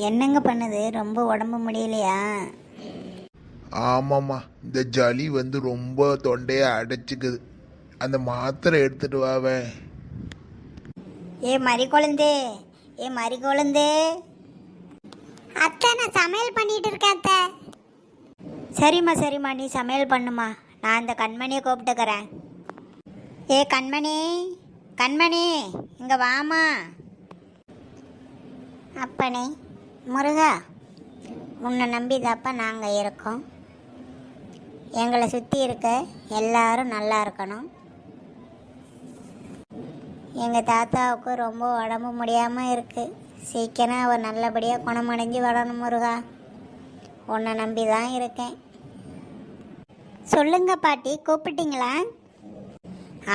என்னங்க பண்ணுது? ரொம்ப உடம்பு முடியலையா? ஆமாம்மா, இந்த ஜலி வந்து ரொம்ப தொண்டையை அடைச்சிக்குது. அந்த மாத்திரை எடுத்துட்டு வாவேன். ஏ மறி கொழுந்தே, ஏ மறி கொழுந்தே. அத்தை, நான் சமையல் பண்ணிட்டு இருக்கேன் அத்தை. சரிம்மா சரிம்மா, நீ சமையல் பண்ணுமா, நான் அந்த கண்மணியை கூப்பிட்டுக்கிறேன். ஏ கண்மணி, கண்மணி இங்கே வாமா. அப்பனே முருகா, உன்னை நம்பிதாப்பா நாங்கள் இருக்கோம். எங்களை சுற்றி இருக்க எல்லாரும் நல்லா இருக்கணும். எங்கள் தாத்தாவுக்கு ரொம்ப உடம்பு முடியாமல் இருக்குது. சீக்கிரம் அவர் நல்லபடியாக குணமடைஞ்சு வரணும் முருகா. உன்னை நம்பி தான் இருக்கேன். சொல்லுங்க பாட்டி, கூப்பிட்டீங்களா?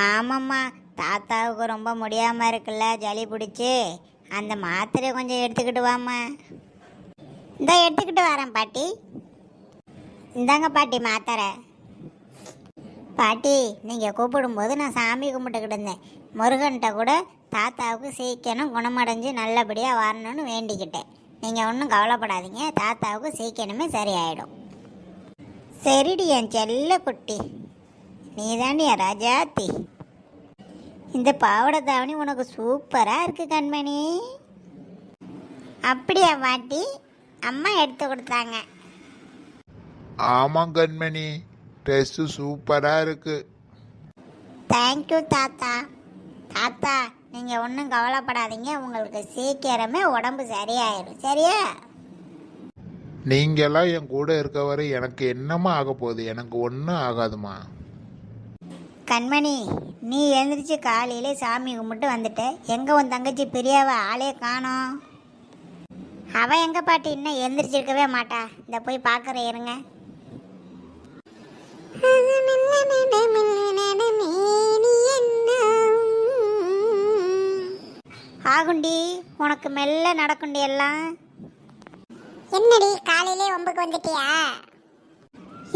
ஆமாம்மா, தாத்தாவுக்கு ரொம்ப முடியாமல் இருக்குல்ல, ஜலி பிடிச்சி. அந்த மாத்திரையை கொஞ்சம் எடுத்துக்கிட்டு வாம்மா. இந்த எடுத்துக்கிட்டு வரேன் பாட்டி. இந்தாங்க பாட்டி மாத்திரை. பாட்டி, நீங்கள் கூப்பிடும்போது நான் சாமி கும்பிட்டுக்கிட்டு இருந்தேன். முருகன்கிட்ட கூட தாத்தாவுக்கு சீக்கிரம் குணமடைஞ்சு நல்லபடியாக வரணும்னு வேண்டிக்கிட்டேன். நீங்கள் ஒன்றும் கவலைப்படாதீங்க, தாத்தாவுக்கு சீக்கிரமே சரியாயிடும். சரிடி என் செல்ல குட்டி, நீ தாண்டி என் ராஜாத்தி. இந்த பாவாடை தாவணி உனக்கு சூப்பராக இருக்குது கண்மணி. அப்படியா பாட்டி? அம்மா எடுத்து கொடுத்தாங்க. ஆமாம் கண்மணி, ட்ரெஸ்ஸு சூப்பராக இருக்கு. தேங்க்யூ தாத்தா. தாத்தா, நீங்கள் ஒன்றும் கவலைப்படாதீங்க, உங்களுக்கு சீக்கிரமே உடம்பு சரியாயிடும். சரியா? நீங்களாம் என் கூட இருக்க வரை எனக்கு என்னம்மா ஆக போகுது? எனக்கு ஒன்றும் ஆகாதுமா. கண்மணி, நீ எழுந்திரிச்சு காலையிலே சாமி கும்பிட்டு வந்துட்ட. எங்கே உன் தங்கச்சி பிரியாவை ஆளே காணோம். அவன் எங்கே பாட்டி இன்னும் எழுந்திரிச்சிருக்கவே மாட்டா. இந்த போய் பார்க்குற இருங்க. ஆகுண்டி, உனக்கு மெல்ல நடக்குண்டி எல்லாம். என்னடி காலையிலே ஒம்புக்கு வந்துட்டியா?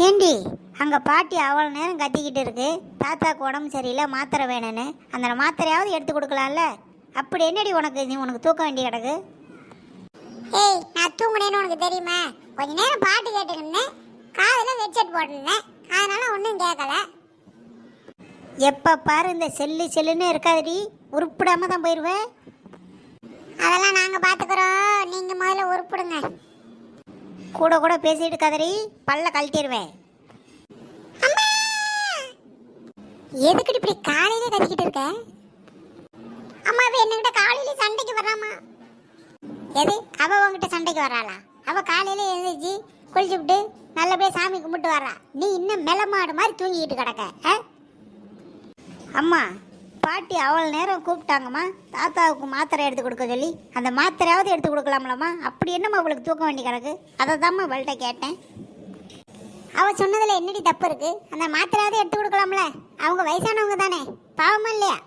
ஏண்டி, அங்கே பாட்டி அவ்வளோ நேரம் கத்திக்கிட்டு இருக்கு, தாத்தாக்கு உடம்பு சரியில்லை, மாத்திரை வேணும்னு. அந்த மாத்திரையாவது எடுத்து கொடுக்கலாம்ல. அப்படி என்னடி உனக்கு, நீ உனக்கு தூக்க வேண்டிய கிடக்கு? ஏய், நான் தூங்குனேன்னு உனக்கு தெரியுமா? கொஞ்ச நேரம் பாட்டு கேட்டுக்கின்னு காதில் ஹெட்செட் போட்டுருந்தேன், அதனால ஒன்றும் கேட்கல. எப்போ பாரு இந்த செல்லுன்னு இருக்காதுடி, உருப்பிடாம தான் போயிடுவேன். அதெல்லாம் நாங்கள் பார்த்துக்குறோம், நீங்கள் முதல்ல உருப்பிடுங்க. கூட கூட பேசிட்டு கதறி பல்ல கழட்டிடுவேன். எதுக்கிட்டு இப்படி காலையிலே கத்திக்கிட்டு இருக்க? அம்மாவே என்னகிட்ட காலையில சண்டைக்கு வராமா? எது, அவ உங்ககிட்ட சண்டைக்கு வராளா? அவ காலையில எழுந்திரிச்சு குளிச்சுவிட்டு நல்லபடியா சாமி கும்பிட்டு வரா. நீ இன்னும் மெலமாடு மாதிரி தூங்கிக்கிட்டு கிடக்க. அம்மா, பாட்டி அவ்வளோ நேரம் கூப்பிட்டாங்கம்மா தாத்தாவுக்கு மாத்திரை எடுத்து கொடுக்க சொல்லி. அந்த மாத்திரையாவது எடுத்து கொடுக்கலாம்லம்மா? அப்படி என்னம்மா அவளுக்கு தூக்க வேண்டி கிடக்கு? அதை தான்மா அவள்கிட்ட கேட்டேன். அவள் சொன்னதில் என்னடி தப்பு இருக்கு? அந்த மாத்திரையாவது எடுத்து கொடுக்கலாம்ல, அவங்க வயசானவங்க தானே, பாவமா இல்லையா?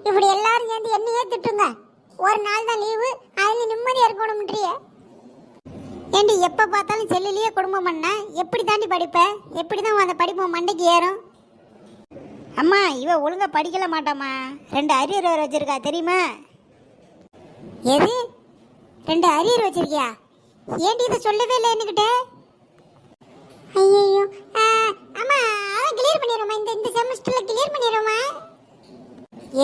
இப்படி எல்லாரும் சேர்ந்து என்னையே திட்டுங்க. ஒரு நாள் தான் லீவு, அதில் நிம்மதியாக இருக்கணும்ன்றிய. ஏண்டி எப்போ பார்த்தாலும் செல்லுலேயே குடும்பம் பண்ண எப்படி தாண்டி படிப்ப? எப்படி தான் அந்த படிப்பு மண்டைக்கு ஏறும்? அம்மா, இவ ஒழுங்கா படிக்கல மாட்டாமா. 2 அரியர் வேறு வச்சிருக்கா தெரியுமா? எது, 2 அரியர் வச்சிருக்கியா? ஏண்டி இதை சொல்லவே இல்லை என்கிட்ட? ஐயோ, அம்மா அதான் கிளியர் பண்ணிடுவோமா, இந்த செமஸ்டரில் கிளியர் பண்ணிடுவோமா?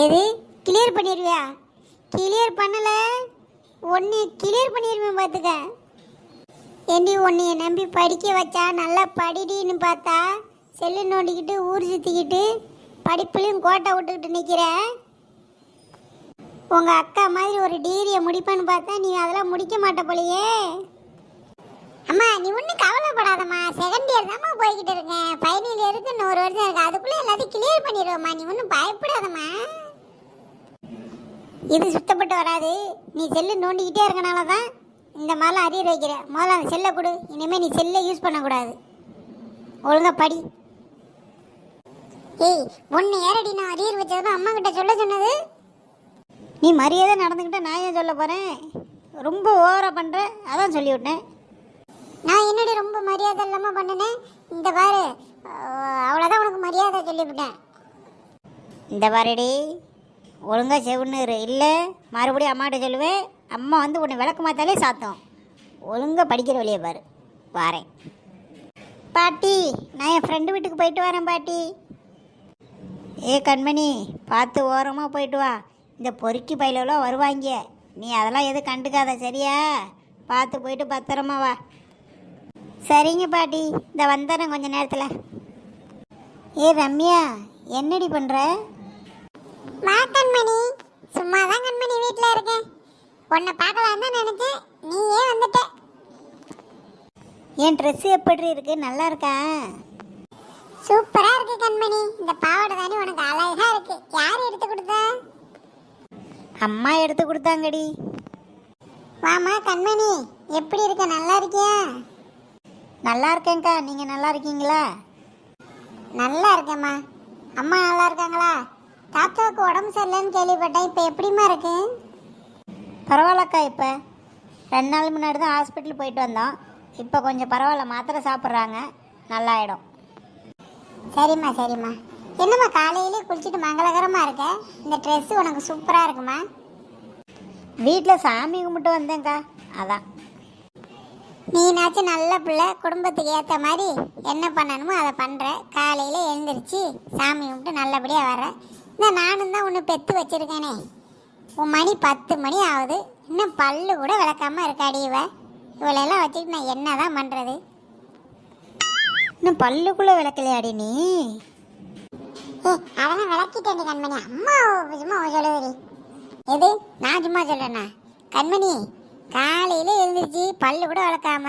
எது, கிளியர் பண்ணிடுவியா? கிளியர் பண்ணல, ஒன்று கிளியர் பண்ணிடுவேன் பார்த்துக்க. ஏண்டி, உன்னைய நம்பி படிக்க வச்சா நல்லா படிடின்னு பார்த்தா செல்லு நோண்டிக்கிட்டு ஊர் சுற்றிக்கிட்டு படிப்புலையும் கோட்டை விட்டுக்கிட்டு நிற்கிற. உங்கள் அக்கா மாதிரி ஒரு டிகிரியை முடிப்பேன்னு பார்த்தா நீ அதெல்லாம் முடிக்க மாட்ட போலையே. அம்மா, நீ ஒன்றும் கவலைப்படாதம்மா, செகண்ட் இயர் தான்மா போய்கிட்டு இருக்கேன். ஃபைனல் இயருக்கு இன்னும் 1 வருஷம் இருக்குது, அதுக்குள்ளே எல்லாத்தையும் கிளியர் பண்ணிடுவோம்மா. நீ ஒன்றும் பயப்படாதம்மா. இது சுத்தப்பட்டு வராது, நீ செல்லு நோண்டிக்கிட்டே இருக்கனால தான் இந்த மாதிரிலாம் அரியர் வைக்கிற. முதல்ல அந்த செல்லை கொடு, இனிமேல் நீ செல்லை யூஸ் பண்ணக்கூடாது. ஒழுங்கா படி. ஏய், ஒன்று ஏறடி, நான் அரியர் வச்சதும் அம்மா கிட்ட சொல்ல சொன்னது. நீ மரியாதை நடந்துக்கிட்ட, நான் ஏன் சொல்ல போகிறேன்? ரொம்ப ஓவராக பண்ணுற, அதான் சொல்லிவிட்டேன். நான் என்னடி ரொம்ப மரியாதை இல்லாமல் பண்ணினேன்? இந்த பாரு, அவ்வளோதான் உனக்கு மரியாதை சொல்லிவிட்டேன். இந்த பாருடி, ஒழுங்காக செவுன்னுரு, இல்லை மறுபடியும் அம்மாட்ட சொல்லுவேன். அம்மா வந்து உன்னை விளக்கு மாத்தாலே சாத்தம். ஒழுங்காக படிக்கிற வழியை பாரு. வாரேன் பாட்டி. நான் என் ஃப்ரெண்டு வீட்டுக்கு போயிட்டு வரேன் பாட்டி. ஏ கண்மணி, பார்த்து ஓரமாக போயிட்டு வா. இந்த பொறுக்கி பயிலெல்லாம் வருவாங்க. நீ அதெல்லாம் எதுவும் கண்டுக்காத, சரியா? பார்த்து போயிட்டு பத்திரமா வா. சரிங்க பாட்டி, இந்த வந்தேன் கொஞ்ச நேரத்தில். ஏ ரம்யா, என்னடி பண்ணுற? வா கண்மணி, சும்மா தான் கண்மணி வீட்டில் இருக்கேன். உன்னை பார்க்கலாம் தான் நினைச்சேன், நீயே வந்துட்ட. என் ட்ரெஸ்ஸு எப்படி இருக்கு? நல்லா இருக்கா? சூப்பரா இருக்கு கண்மணி. இந்த பாவாடை தானே உனக்கு அழகா இருக்கு. யார் எடுத்து கொடுத்தா? அம்மா எடுத்து கொடுத்தாங்கடி. வாமா கண்மணி, எப்படி இருக்க? நல்லா இருக்கியா? நல்லா இருக்கேங்க்கா, நீங்கள் நல்லா இருக்கீங்களா? நல்லா இருக்கேம்மா. அம்மா நல்லா இருக்காங்களா? தாத்தாவுக்கு உடம்பு சரியில்லைன்னு கேள்விப்பட்டேன். இப்போ எப்படிம்மா இருக்கு? பரவாயில்லக்கா. இப்போ 2 நாள் முன்னாடி தான் ஹாஸ்பிட்டல் போயிட்டு வந்தோம். இப்போ கொஞ்சம் பரவாயில்ல, மாத்திரை சாப்பிட்றாங்க, நல்லாயிடும். சரிம்மா சரிம்மா. என்னம்மா காலையிலே குளிச்சுட்டு மங்களகரமாக இருக்க? இந்த ட்ரெஸ்ஸு உனக்கு சூப்பராக இருக்குமா? வீட்டில் சாமி கும்பிட்டு வந்தேங்க்கா, அதான். நீனாச்சும் நல்ல பிள்ளை, குடும்பத்துக்கு ஏற்ற மாதிரி என்ன பண்ணணுமோ அதை பண்ணுற. காலையில் எழுந்திரிச்சு சாமி கும்பிட்டு நல்லபடியாக வர. இந்த நானும் தான் ஒன்று பெற்று வச்சுருக்கேனே. உன் மணி 10 மணி ஆகுது, இன்னும் பல்லு கூட விளக்காமல் இருக்காடி. இவளெல்லாம் வச்சுக்கிட்டு நான் என்ன தான் பண்ணுறது? இன்னும் பல்லுக்குள்ளே விளக்கலையாடி நீ? அதெல்லாம் விளக்கிட்டேன் கண்மணி. அம்மா சும்மா சொல்லுதுடி. எது நான் சும்மா சொல்கிறேண்ணா? கண்மணி காலையில் எழுந்திரிச்சு பல்லு கூட விளக்காம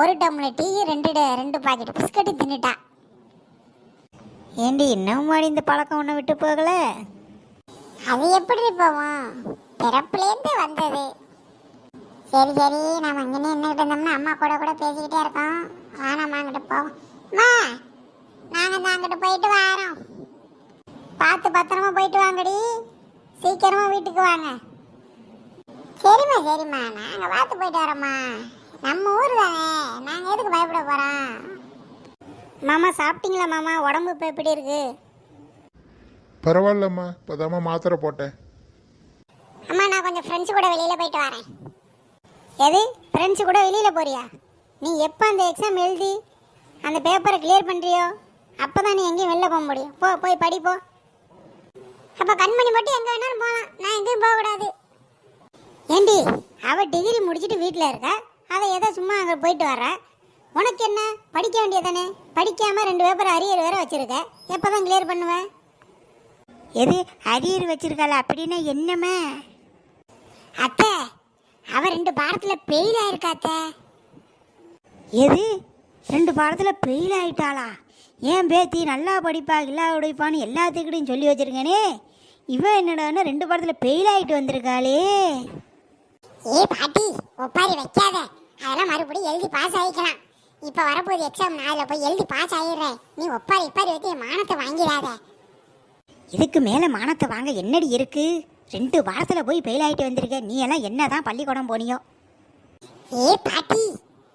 1 டம்ளர் டீ 2 பாக்கெட் பிஸ்கட்டு தின்னுட்டா. ஏண்டி, இன்னும் மாடி இந்த பழக்கம் ஒன்று விட்டு போகல? அது எப்படி போவோம்? பிறப்புலேருந்து வந்தது. சரி சரி, நம்ம இங்கே நின்றுட்டு இருந்தோம்னா அம்மா கூட கூட பேசிக்கிட்டே இருக்கோம். வேணாம்மா, அங்கிட்டு போவோம். அம்மா, நாங்கள் தான் அங்கிட்டு போயிட்டு வரோம். பார்த்து பத்திரமா போயிட்டு வாங்கடி. சீக்கிரமா வீட்டுக்கு வாங்க. சரிம்மா சரிம்மா, நாங்கள் பார்த்து போயிட்டு வரோம்மா. நம்ம ஊர் தானே, நாங்கள் எதுக்கு பயப்பட போகிறோம்? மாமா சாப்பிட்டீங்களா மாமா? உடம்பு இப்போ எப்படி இருக்கு? பரவாயில்லம்மா, இப்போதாம்மா மாத்திரை போட்டேன். அம்மா, நான் கொஞ்சம் ஃப்ரெண்ட்ஸ் கூட வெளியில் போயிட்டு வரேன். எது, ஃப்ரெண்ட்ஸு கூட வெளியில் போறியா? நீ எப்போ அந்த எக்ஸாம் எழுதி அந்த பேப்பரை கிளியர் பண்ணுறியோ அப்போ தான் நீ எங்கேயும் வெளில போக முடியும். போய் படிப்போ. அப்போ கண்மணி மட்டும் எங்கே வேணாலும் போகலாம், நான் எங்கேயும் போகக்கூடாது. ஏண்டி, அவள் டிகிரி முடிச்சுட்டு வீட்டில் இருக்கா, அதை ஏதோ சும்மா அங்கே போயிட்டு வர்ற. உனக்கு என்ன, படிக்க வேண்டியதானே? படிக்காமல் 2 பேப்பர் அரியர் வேற வச்சுருக்க. எப்போ தான் கிளியர் பண்ணுவேன்? எது அரியர் வச்சிருக்காளா? அப்படின்னா என்னமே? அத்தை, அவ 2 பாடத்தில் ஃபெயில் ஆயிருக்காத்த. எது, 2 பாடத்தில் ஃபெயில் ஆயிட்டாளா? ஏன் பேத்தி நல்லா படிப்பா இல்லா படிப்பான்னு எல்லாத்துக்கிட்டையும் சொல்லி வச்சிருக்கேனே. இவன் என்னடான்னு 2 பாடத்தில் ஃபெயில் ஆகிட்டு வந்திருக்காளே. ஏ பாட்டி, ஒப்பாரி வைக்காத. அதெல்லாம் மறுபடியும் எழுதி பாஸ் ஆகிக்கலாம். இப்போ வரப்போகுது எக்ஸாம், நான் அதில் போய் எழுதி பாஸ் ஆகிடுறேன். நீ ஒப்பாரி வச்சு என் மானத்தை வாங்கிடாத. இதுக்கு மேலே மானத்தை வாங்க என்னடி இருக்கு? 2 வாரத்தில் போய் ஃபெயில் ஆகிட்டு வந்திருக்க. நீ எல்லாம் என்ன தான் பள்ளிக்கூடம் போனியோ? ஏ பாட்டி,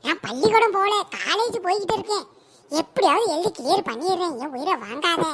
நான் பள்ளிக்கூடம் போகல, காலேஜ் போய்கிட்டு இருக்கேன். எப்படியாவது எழுதி கிளியர் பண்ணிடுறேன். என் உயிரை வாங்காத.